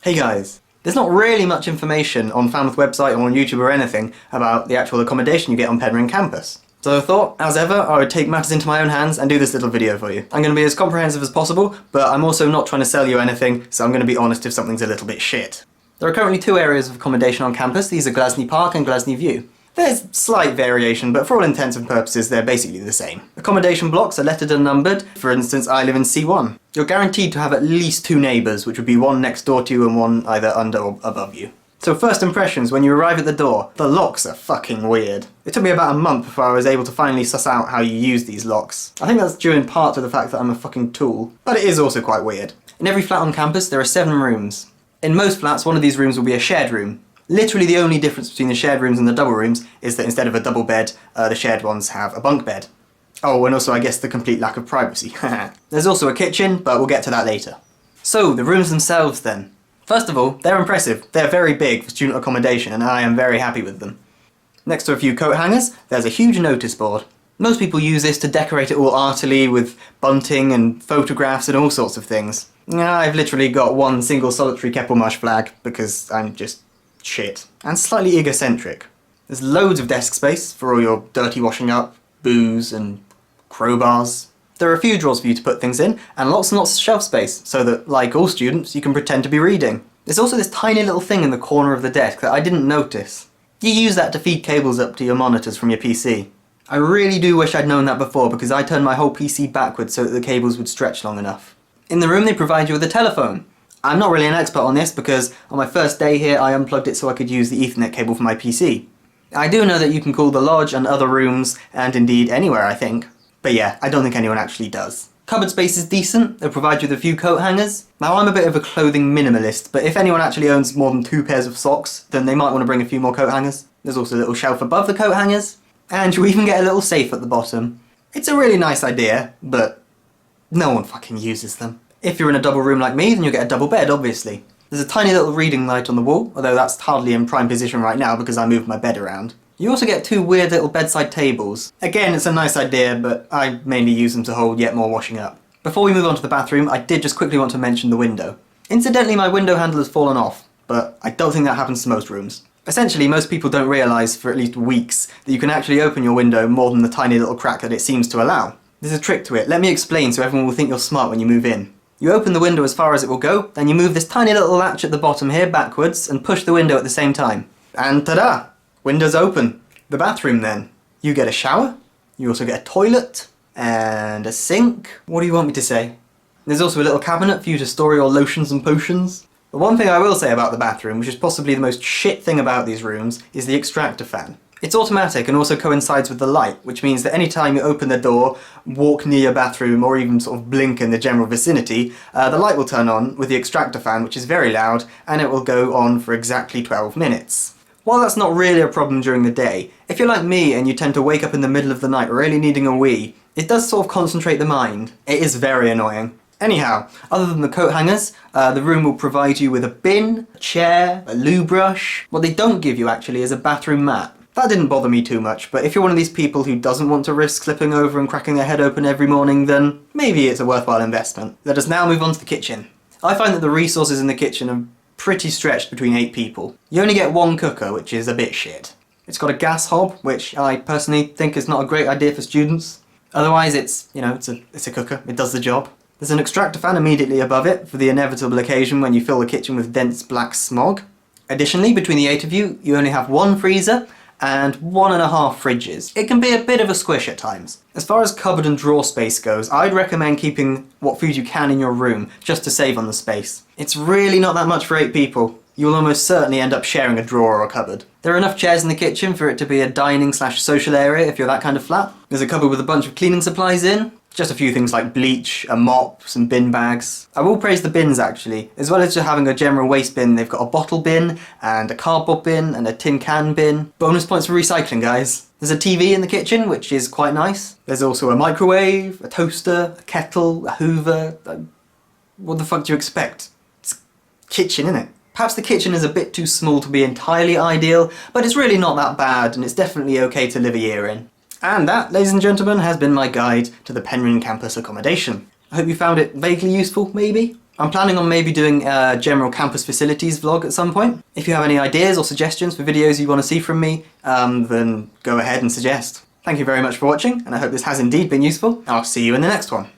Hey guys, there's not really much information on Falmouth website or on YouTube or anything about the actual accommodation you get on Penryn Campus. So I thought, as ever, I would take matters into my own hands and do this little video for you. I'm going to be as comprehensive as possible, but I'm also not trying to sell you anything, so I'm going to be honest if something's a little bit shit. There are currently two areas of accommodation on campus. These are Glasney Park and Glasney View. There's slight variation, but for all intents and purposes they're basically the same. Accommodation blocks are lettered and numbered. For instance, I live in C1. You're guaranteed to have at least two neighbours, which would be one next door to you and one either under or above you. So first impressions, when you arrive at the door, the locks are fucking weird. It took me about a month before I was able to finally suss out how you use these locks. I think that's due in part to the fact that I'm a fucking tool, but it is also quite weird. In every flat on campus there are 7 rooms. In most flats one of these rooms will be a shared room. Literally the only difference between the shared rooms and the double rooms is that instead of a double bed, the shared ones have a bunk bed. Oh, and also I guess the complete lack of privacy. There's also a kitchen, but we'll get to that later. So, the rooms themselves then. First of all, they're impressive. They're very big for student accommodation and I am very happy with them. Next to a few coat hangers, there's a huge notice board. Most people use this to decorate it all artily with bunting and photographs and all sorts of things. I've literally got one single solitary Keppelmarsh flag because I'm just shit. And slightly egocentric. There's loads of desk space for all your dirty washing up, booze and crowbars. There are a few drawers for you to put things in, and lots of shelf space, so that, like all students, you can pretend to be reading. There's also this tiny little thing in the corner of the desk that I didn't notice. You use that to feed cables up to your monitors from your PC. I really do wish I'd known that before, because I turned my whole PC backwards so that the cables would stretch long enough. In the room they provide you with a telephone. I'm not really an expert on this because on my first day here I unplugged it so I could use the Ethernet cable for my PC. I do know that you can call the lodge and other rooms, and indeed anywhere I think. But yeah, I don't think anyone actually does. Cupboard space is decent, they'll provide you with a few coat hangers. Now I'm a bit of a clothing minimalist, but if anyone actually owns more than 2 pairs of socks, then they might want to bring a few more coat hangers. There's also a little shelf above the coat hangers, and you even get a little safe at the bottom. It's a really nice idea, but no one fucking uses them. If you're in a double room like me, then you'll get a double bed, obviously. There's a tiny little reading light on the wall, although that's hardly in prime position right now because I moved my bed around. You also get 2 weird little bedside tables. Again, it's a nice idea, but I mainly use them to hold yet more washing up. Before we move on to the bathroom, I did just quickly want to mention the window. Incidentally, my window handle has fallen off, but I don't think that happens to most rooms. Essentially, most people don't realise for at least weeks that you can actually open your window more than the tiny little crack that it seems to allow. There's a trick to it. Let me explain so everyone will think you're smart when you move in. You open the window as far as it will go, then you move this tiny little latch at the bottom here backwards and push the window at the same time. And ta-da! Window's open. The bathroom then. You get a shower, you also get a toilet, and a sink. What do you want me to say? There's also a little cabinet for you to store your lotions and potions. The one thing I will say about the bathroom, which is possibly the most shit thing about these rooms, is the extractor fan. It's automatic and also coincides with the light, which means that any time you open the door, walk near your bathroom, or even sort of blink in the general vicinity, the light will turn on with the extractor fan, which is very loud, and it will go on for exactly 12 minutes. While that's not really a problem during the day, if you're like me and you tend to wake up in the middle of the night really needing a wee, it does sort of concentrate the mind. It is very annoying. Anyhow, other than the coat hangers, the room will provide you with a bin, a chair, a loo brush. What they don't give you actually is a bathroom mat. That didn't bother me too much, but if you're one of these people who doesn't want to risk slipping over and cracking their head open every morning, then maybe it's a worthwhile investment. Let us now move on to the kitchen. I find that the resources in the kitchen are pretty stretched between 8 people. You only get 1 cooker, which is a bit shit. It's got a gas hob, which I personally think is not a great idea for students. Otherwise it's a cooker, it does the job. There's an extractor fan immediately above it for the inevitable occasion when you fill the kitchen with dense black smog. Additionally, between the 8 of you, you only have 1 freezer and 1.5 fridges. It can be a bit of a squish at times. As far as cupboard and drawer space goes, I'd recommend keeping what food you can in your room, just to save on the space. It's really not that much for 8 people. You will almost certainly end up sharing a drawer or a cupboard. There are enough chairs in the kitchen for it to be a dining/social area if you're that kind of flat. There's a cupboard with a bunch of cleaning supplies in. Just a few things like bleach, a mop, some bin bags. I will praise the bins actually. As well as just having a general waste bin, they've got a bottle bin, and a cardboard bin, and a tin can bin. Bonus points for recycling, guys. There's a TV in the kitchen, which is quite nice. There's also a microwave, a toaster, a kettle, a hoover. What the fuck do you expect? It's a kitchen, innit? Perhaps the kitchen is a bit too small to be entirely ideal, but it's really not that bad, and it's definitely okay to live a year in. And that, ladies and gentlemen, has been my guide to the Penryn Campus accommodation. I hope you found it vaguely useful, maybe? I'm planning on maybe doing a general campus facilities vlog at some point. If you have any ideas or suggestions for videos you want to see from me, then go ahead and suggest. Thank you very much for watching, and I hope this has indeed been useful. I'll see you in the next one.